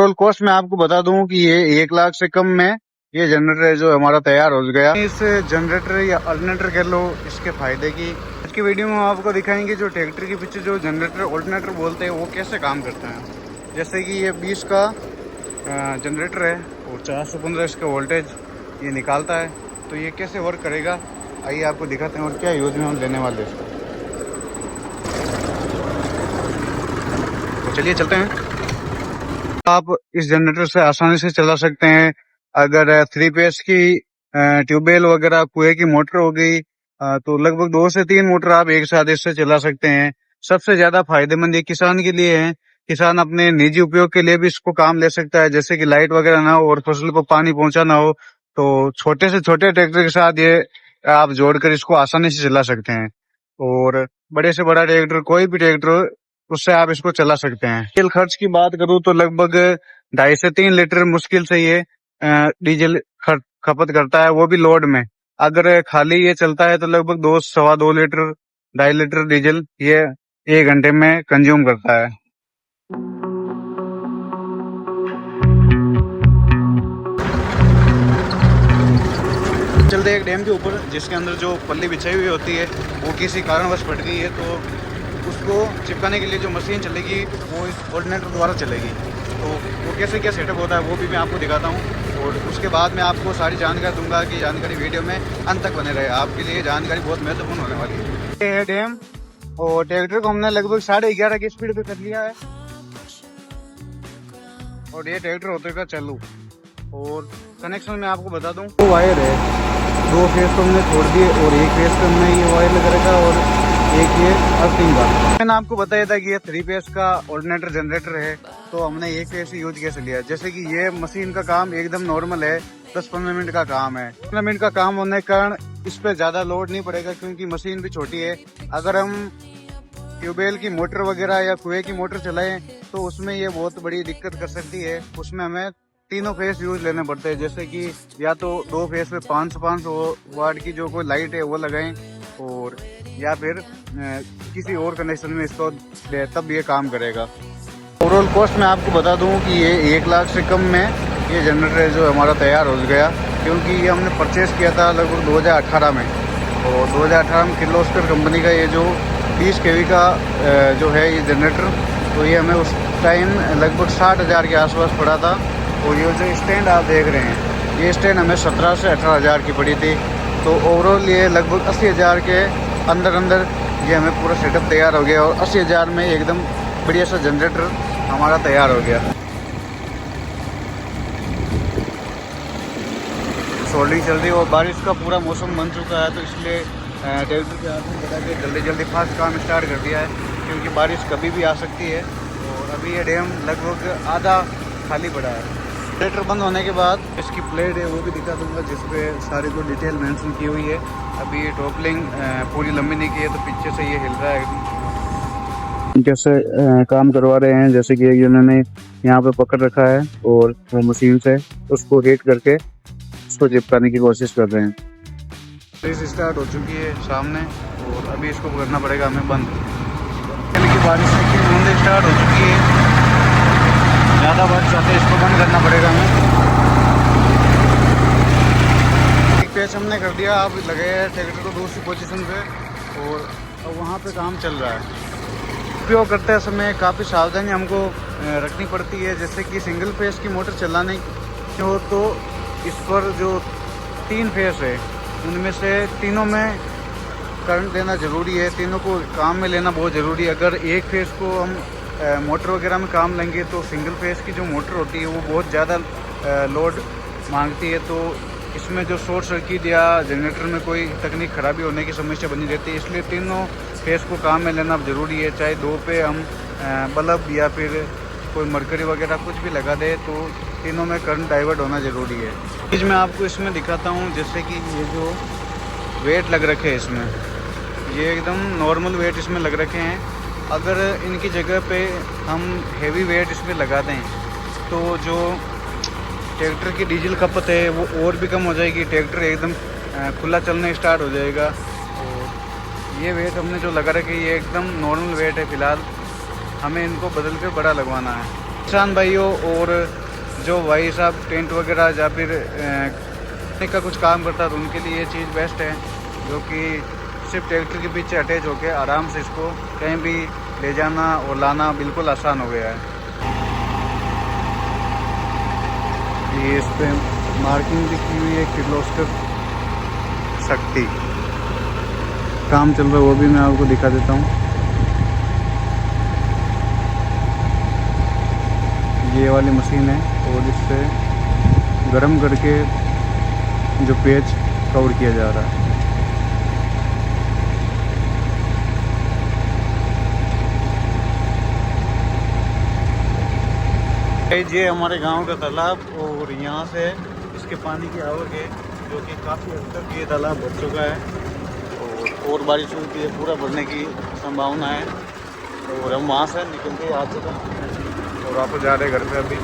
Overall cost मैं आपको बता दूं कि ये 1 लाख से कम में ये जनरेटर है जो हमारा तैयार हो गया। इस जनरेटर या अल्टरनेटर कह लो, इसके फायदे की आज की वीडियो में हम आपको दिखाएंगे। जो ट्रैक्टर के पीछे जो जनरेटर अल्टरनेटर बोलते हैं वो कैसे काम करता है। जैसे कि ये 20 का जनरेटर है और 415 इसका वोल्टेज ये निकालता है, तो ये कैसे वर्क करेगा आइए आपको दिखाते हैं और क्या यूज में हम लेने वाले हैं इसका। तो चलिए चलते हैं। आप इस जनरेटर से आसानी से चला सकते हैं। अगर 3 फेस की ट्यूबवेल वगैरह कुएं की मोटर हो गई तो लगभग 2 से 3 मोटर आप एक साथ इससे चला सकते हैं। सबसे ज्यादा फायदेमंद ये किसान के लिए है। किसान अपने निजी उपयोग के लिए भी इसको काम ले सकता है, जैसे कि लाइट वगैरह ना हो और फसल को पानी पहुंचाना हो तो छोटे से छोटे ट्रैक्टर के साथ ये आप जोड़कर इसको आसानी से चला सकते हैं। और बड़े से बड़ा ट्रैक्टर, कोई भी ट्रैक्टर हो, उससे आप इसको चला सकते हैं। डीजल खर्च की बात करूं तो लगभग 2.5 से 3 लीटर मुश्किल से ये डीजल खपत करता है, वो भी लोड में। अगर खाली ये चलता है तो लगभग 2 सवा 2 लीटर 2.5 लीटर डीजल ये 1 घंटे में कंज्यूम करता है। चलते एक डैम के ऊपर, जिसके अंदर जो पल्ली बिछाई हुई होती है वो किसी कारणवश फट गई है, तो उसको चिपकाने के लिए जो मशीन चलेगी वो इस ऑल्टरनेटर द्वारा चलेगी। तो वो कैसे क्या सेटअप होता है वो भी मैं आपको दिखाता हूँ और उसके बाद मैं आपको सारी जानकारी दूंगा कि जानकारी वीडियो में अंत तक बने रहे। आपके लिए जानकारी बहुत महत्वपूर्ण होने वाली है। ये है डैम और ट्रैक्टर को हमने लगभग 11:30 की स्पीड पे कर लिया है और ये ट्रैक्टर होते का चालू। और कनेक्शन में आपको बता दूं, 2 वायर है, 2 फेस तो हमने छोड़ दिए और 1 फेस पे हमने ये वायर लगा रखा और एक ये अर्थिंग का। मैंने आपको बताया था कि ये 3 फेस का ऑल्टरनेटर जनरेटर है, तो हमने 1 फेस यूज कैसे लिया। जैसे कि ये मशीन का काम एकदम नॉर्मल है, 10-15 मिनट का काम है। 15 मिनट का काम होने के कारण इस पे ज्यादा लोड नहीं पड़ेगा क्योंकि मशीन भी छोटी है। अगर हम ट्यूबवेल की मोटर वगैरह या कुएं की मोटर चलाएं तो उसमें ये बहुत बड़ी दिक्कत कर सकती है। उसमें हमें तीनों फेस यूज लेने पड़ते हैं, जैसे कि या तो 2 फेस पे 500 वाट की जो कोई लाइट है वो लगाएं और या फिर किसी और कंडीशन में इसको तब ये काम करेगा। ओवरऑल कॉस्ट मैं आपको बता दूं कि ये 1 लाख से कम में ये जनरेटर है जो हमारा तैयार हो गया, क्योंकि ये हमने परचेज किया था लगभग 2018 में और 2018 में किर्लोस्कर कंपनी का ये जो 20 kV का जो है ये जनरेटर, तो ये हमें उस टाइम लगभग 60,000 के आसपास पड़ा था। और ये जो स्टैंड आप देख रहे हैं ये स्टैंड हमें 17 से 18,000 की पड़ी थी। तो ओवरऑल ये लगभग 80,000 के अंदर ये हमें पूरा सेटअप तैयार हो गया और 80,000 में एकदम बढ़िया सा जनरेटर हमारा तैयार हो गया। सोल्डिंग चल रही है और बारिश का पूरा मौसम बन चुका है, तो इसलिए ट्रैक्टर के हाथ में बता के जल्दी फास्ट काम स्टार्ट कर दिया है, क्योंकि बारिश कभी भी आ सकती है। और अभी ये डैम लगभग आधा खाली पड़ा है। जनरेटर बंद होने के बाद इसकी प्लेट है वो भी दिखा दूंगा, जिसपे सारी को डिटेल मेंशन की हुई है। अभी ये टॉपलिंग पूरी लंबी नहीं की है तो पीछे से ये हिल रहा है। जैसे काम करवा रहे हैं, जैसे कि इन्होंने यहाँ पे पकड़ रखा है और वो मशीन से उसको हीट करके उसको चिपकाने की कोशिश कर रहे हैं। स्टार्ट हो चुकी है सामने और अभी इसको करना पड़ेगा हमें बंद। बारिश की बूंदें स्टार्ट हो चुकी है, ज़्यादा बारिश आते है इसको बंद करना पड़ेगा हमें। एक पेच हमने कर दिया, आप लगे हैं ट्रैक्टर को दूसरी पोजीशन पे और वहाँ पे काम चल रहा है। उपयोग करते समय काफ़ी सावधानी हमको रखनी पड़ती है, जैसे कि सिंगल फेस की मोटर चलाने हो तो इस पर जो 3 फेस है उनमें से तीनों में करंट देना ज़रूरी है, तीनों को काम में लेना बहुत ज़रूरी है। अगर एक फेस को हम मोटर वगैरह में काम लेंगे तो सिंगल फेस की जो मोटर होती है वो बहुत ज़्यादा लोड मांगती है, तो इसमें जो शॉर्ट सर्किट या जनरेटर में कोई तकनीक खराबी होने की समस्या बनी रहती है। इसलिए तीनों फेस को काम में लेना ज़रूरी है। चाहे 2 पे हम बल्ब या फिर कोई मरकरी वगैरह कुछ भी लगा दे तो तीनों में करंट डाइवर्ट होना ज़रूरी है। चीज़ मैं आपको इसमें दिखाता हूँ, जैसे कि ये जो वेट लग रखे हैं इसमें, ये एकदम नॉर्मल वेट इसमें लग रखे हैं। अगर इनकी जगह पे हम हेवी वेट इसमें लगा दें तो जो ट्रैक्टर की डीजल खपत है वो और भी कम हो जाएगी, ट्रैक्टर एकदम खुला चलने स्टार्ट हो जाएगा। और ये वेट हमने जो लगा रखे ये एकदम नॉर्मल वेट है, फ़िलहाल हमें इनको बदल कर बड़ा लगवाना है। किसान भाइयों और जो भाई साहब टेंट वगैरह या फिर का कुछ काम करता है तो उनके लिए ये चीज़ बेस्ट है, जो कि सिर्फ ट्रैक्टर के पीछे अटैच होकर आराम से इसको कहीं भी ले जाना और लाना बिल्कुल आसान हो गया है। ये इस पर मार्किंग लिखी हुई है किर्लोस्कर शक्ति, काम चल रहा है वो भी मैं आपको दिखा देता हूँ। ये वाली मशीन है और इससे गर्म करके जो पेज कवर किया जा रहा है। ये हमारे गांव का तालाब और यहाँ से इसके पानी की आवक है जो कि काफ़ी हद तक ये तालाब भर चुका है और बारिश हुई है, पूरा भरने की संभावना है। और हम वहाँ से निकल के आ चुके हैं और वापस जा रहे हैं घर पे अभी।